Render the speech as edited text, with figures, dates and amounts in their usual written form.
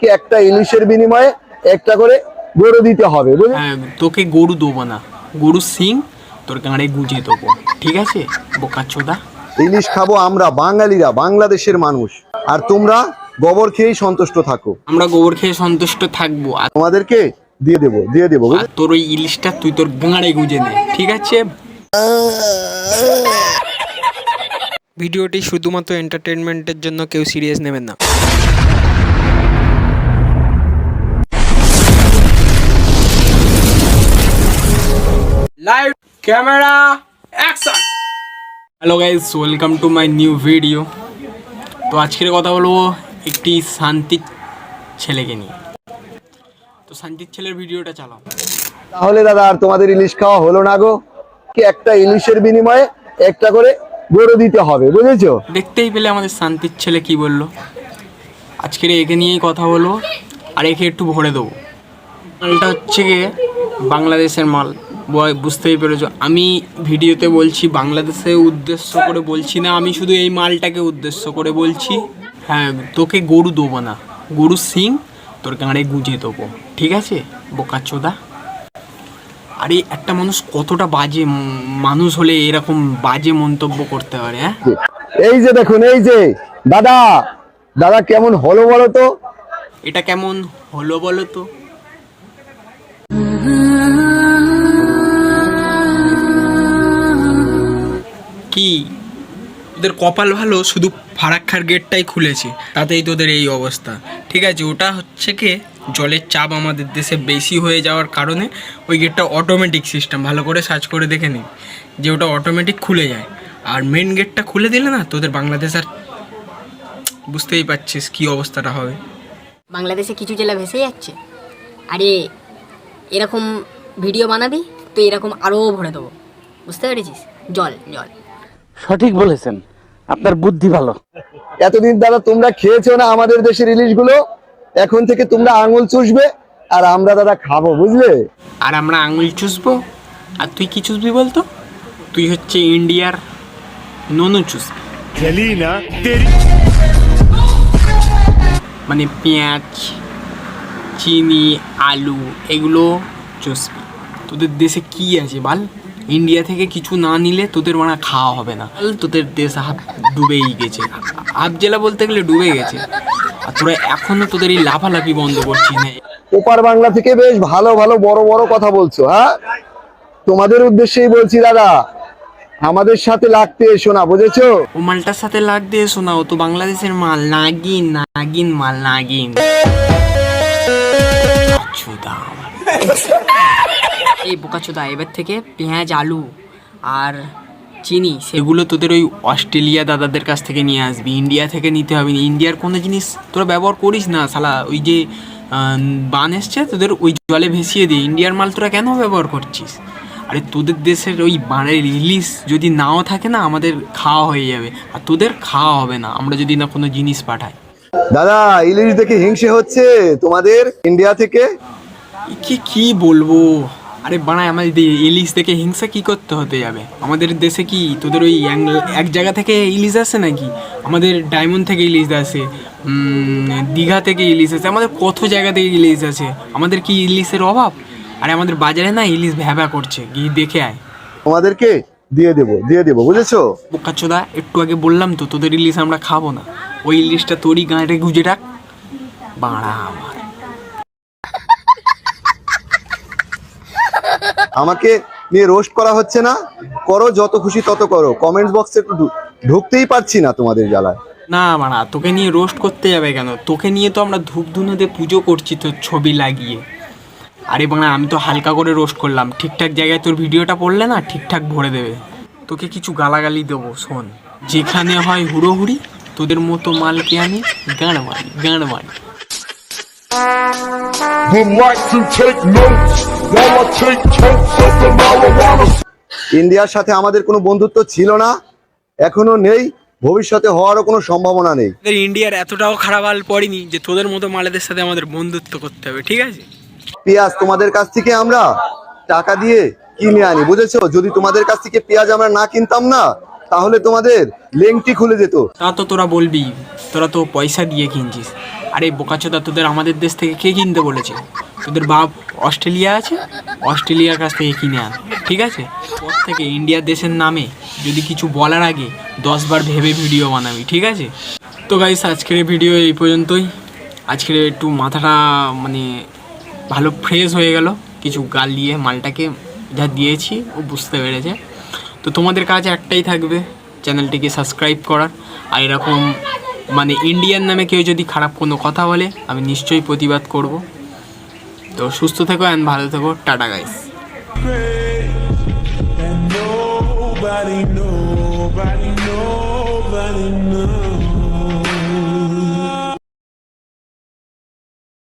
একটা ইলিশের বিনিময়ে একটা করে গরু দিতে হবে। হ্যাঁ, তোকে গরু দেবো না, গরু সিং তোর গাঁড়ে গুঁজে দেবো, ঠিক আছে বোকাচোদা? ইলিশ খাবো আমরা বাঙালিরা, বাংলাদেশের মানুষ, আর তোমরা গোবর খেয়েই সন্তুষ্ট থাকো। আমরা গোবর খেয়ে সন্তুষ্ট থাকবো, আর তোমাদেরকে দিয়ে দেবো আর তোর ওই ইলিশটা তুই তোর গাঁড়ে গুঁজে নে, ঠিক আছে? ভিডিওটি শুধুমাত্র এন্টারটেনমেন্টের জন্য, কেউ সিরিয়াস নেবেন না। Live camera action. Hello guys, welcome to my new video. তো আজকের কথা বলবো একটি শান্তির ছেলেকে নিয়ে। তো শান্তির ছেলের ভিডিওটা চালাও। তাহলে দাদা আর তোমাদের ইলিশ খাওয়া হলো না গো। কি একটা ইলিশের বিনিময়ে একটা করে গরু দিতে হবে, বুঝেছো? দেখতেই পেলে আমাদের শান্তির ছেলে কি বললো। আজকের একে নিয়েই কথা বলবো, আর একে একটু ভরে দেবো। মালটা হচ্ছে গিয়ে বাংলাদেশের মাল, বুঝতেই পেরেছো। আমি ভিডিওতে বলছি বাংলাদেশে উদ্দেশ্য করে বলছি না, আমি শুধু এই মালটাকে উদ্দেশ্য করে বলছি। হ্যাঁ, তোকে গরু দেবো না, গরু সিং তোর গাঁড়ে গুঁজে দেবো, ঠিক আছে বোকাচোদা? আরে একটা মানুষ কতটা বাজে মানুষ হলে এরকম বাজে মন্তব্য করতে পারে? হ্যাঁ, এই যে দেখুন, এই যে দাদা দাদা কেমন হলো বলো তো? এটা কেমন হলো বলো তো? কি তোদের কপাল ভালো, শুধু ফারাক্কার গেটটাই খুলেছে, তাতেই তোদের এই অবস্থা, ঠিক আছে? ওটা হচ্ছে কি জলের চাপ আমাদের দেশে বেশি হয়ে যাওয়ার কারণে ওই গেটটা অটোমেটিক সিস্টেম, ভালো করে সার্চ করে দেখে নিন যে ওটা অটোমেটিক খুলে যায়। আর মেন গেটটা খুলে দিলে না, তোদের বাংলাদেশ আর বুঝতেই পারছিস কী অবস্থাটা হবে। বাংলাদেশে কিছু জেলা ভেসে যাচ্ছে। আরে এরকম ভিডিও বানাবি তো এরকম আরও ভরে দেবো, বুঝতে পেরেছিস? জল জল। সঠিক বলেছেন, আপনার বুদ্ধি ভালো। এতদিন দাদা তোমরা খেয়েছো না আমাদের দেশের ইলিশগুলো, এখন থেকে তোমরা আঙুল চুষবে আর আমরা দাদা খাবো, বুঝলে? আর আমরা আঙুল চুষবো, আর তুই কি চুষবি বলতো? তুই হচ্ছে ইন্ডিয়ার ননু চুষবি, মানে পেঁয়াজ, চিনি, আলু এগুলো চুষবি। তোদের দেশে কি আছে বাল? ইন্ডিয়া থেকে কিছু না নিলে তোদের মানে খাওয়া হবে না। তোদের দেশ হাফ ডুবেই গেছে, হাফ জেলা বলতে গেলে ডুবে গেছে। আর তোরা এখনো তোদের এই লাফালাফি বন্ধ করছিস না। ওপার বাংলা থেকে বেশ ভালো ভালো বড় বড় কথা বলছো। হ্যাঁ, তোমাদের উদ্দেশ্যেই বলছি দাদা, আমাদের সাথে লাগতে এসো না, বুঝেছো? ও মালটার সাথে লাগ দিয়ে শোনা, ও তো বাংলাদেশের মাল, নাগিন নাগিন মাল, নাগিন। এই বোকাচোদা, এবার থেকে পেঁয়াজ, আলু আর চিনি সেগুলো তোদের ওই অস্ট্রেলিয়া দাদাদের কাছ থেকে নিয়ে আসবি, ইন্ডিয়া থেকে নিতে হবে না। ইন্ডিয়ার কোনো জিনিস তোরা ব্যবহার করিস না শালা। ওই যে বান এসছে তোদের, ওই জলে ভেসিয়ে দিয়ে ইন্ডিয়ার মাল তোরা কেন ব্যবহার করছিস? আরে তোদের দেশের ওই বানের ইলিশ যদি নাও থাকে না, আমাদের খাওয়া হয়ে যাবে, আর তোদের খাওয়া হবে না আমরা যদি না কোনো জিনিস পাঠাই। দাদা ইলিশ দেখে হিংসে হচ্ছে তোমাদের ইন্ডিয়া থেকে। কি বলবো? আরে বানায় আমাদের ইলিশ থেকে হিংসা কি করতে হতে যাবে? আমাদের দেশে কি তোদের ওই এক জায়গা থেকে ইলিশ আসে নাকি? আমাদের ডায়মন্ড থেকে ইলিশ আসে, দীঘা থেকে ইলিশ আসে, আমাদের কত জায়গা থেকে ইলিশ আছে। আমাদের কি ইলিশের অভাব? আরে আমাদের বাজারে না ইলিশ ভ্যাবা করছে, গিয়ে দেখে আয়। তোমাদেরকে দিয়ে দেবো, বুঝেছো? বোকাচোদা, একটু আগে বললাম তো তোদের ইলিশ আমরা খাবো না। ওই ইলিশটা তোরই গাঁটে গুঁজে রাখ, বাড়া আমার। আমাকে নিয়ে রোস্ট করা হচ্ছে না, করো যত খুশি তত করো, কমেন্টস বক্সে একটু ঢুকতেই পারছি না তোমাদের জ্বালায়। না বাড়া, তোকে নিয়ে রোস্ট করতে যাবে কেন? তোকে নিয়ে তো আমরা ধূপ ধুনোতে পুজো করছি তোর ছবি লাগিয়ে। আরে বাড়া, আমি তো হালকা করে রোস্ট করলাম, ঠিকঠাক জায়গায় তোর ভিডিওটা পড়লে না ঠিকঠাক ভরে দেবে। তোকে কিছু গালাগালি দেবো, শোন। যেখানে হয় হুড়োহুড়ি, তোদের মতো মালকে আমি গাঁড় মারি। ইন্ডিয়ার সাথে আমাদের কোনো বন্ধুত্ব ছিল না, এখনো নেই, ভবিষ্যতে হওয়ারও কোনো সম্ভাবনা নেই। ইন্ডিয়ার এতটাও খারাপ হাল পড়েনি যে তোদের মতো মালেদের সাথে আমাদের বন্ধুত্ব করতে হবে, ঠিক আছে? পেঁয়াজ তোমাদের কাছ থেকে আমরা টাকা দিয়ে কিনে আনি, বুঝেছো? যদি তোমাদের কাছ থেকে পেঁয়াজ আমরা না কিনতাম না, তাহলে তোমাদের লেংটি খুলে যেত। তা তো তোরা বলবি, তোরা তো পয়সা দিয়ে কিনছিস। আরে বোকাচোদা, তোদের আমাদের দেশ থেকে কে কিনতে বলেছে? তোদের বাপ অস্ট্রেলিয়া আছে, অস্ট্রেলিয়ার কাছ থেকে কিনে আন, ঠিক আছে? ওর থেকে ইন্ডিয়া দেশের নামে যদি কিছু বলার আগে 10 বার ভেবে ভিডিও বানাবি, ঠিক আছে? তো গাইস, আজকের ভিডিও এই পর্যন্তই। আজকের একটু মাথাটা মানে ভালো ফ্রেশ হয়ে গেল, কিছু গাল দিয়ে মালটাকে যা দিয়েছি ও বুঝতে পেরেছে। তো তোমাদের কাছে একটাই থাকবে, চ্যানেলটিকে সাবস্ক্রাইব করার। আর এরকম মানে ইন্ডিয়ান নামে কেউ যদি খারাপ কোনো কথা বলে আমি নিশ্চয়ই প্রতিবাদ করব। তো সুস্থ থেকো অ্যান্ড ভালো থেকো, tata guys. And nobody, nobody, nobody knows.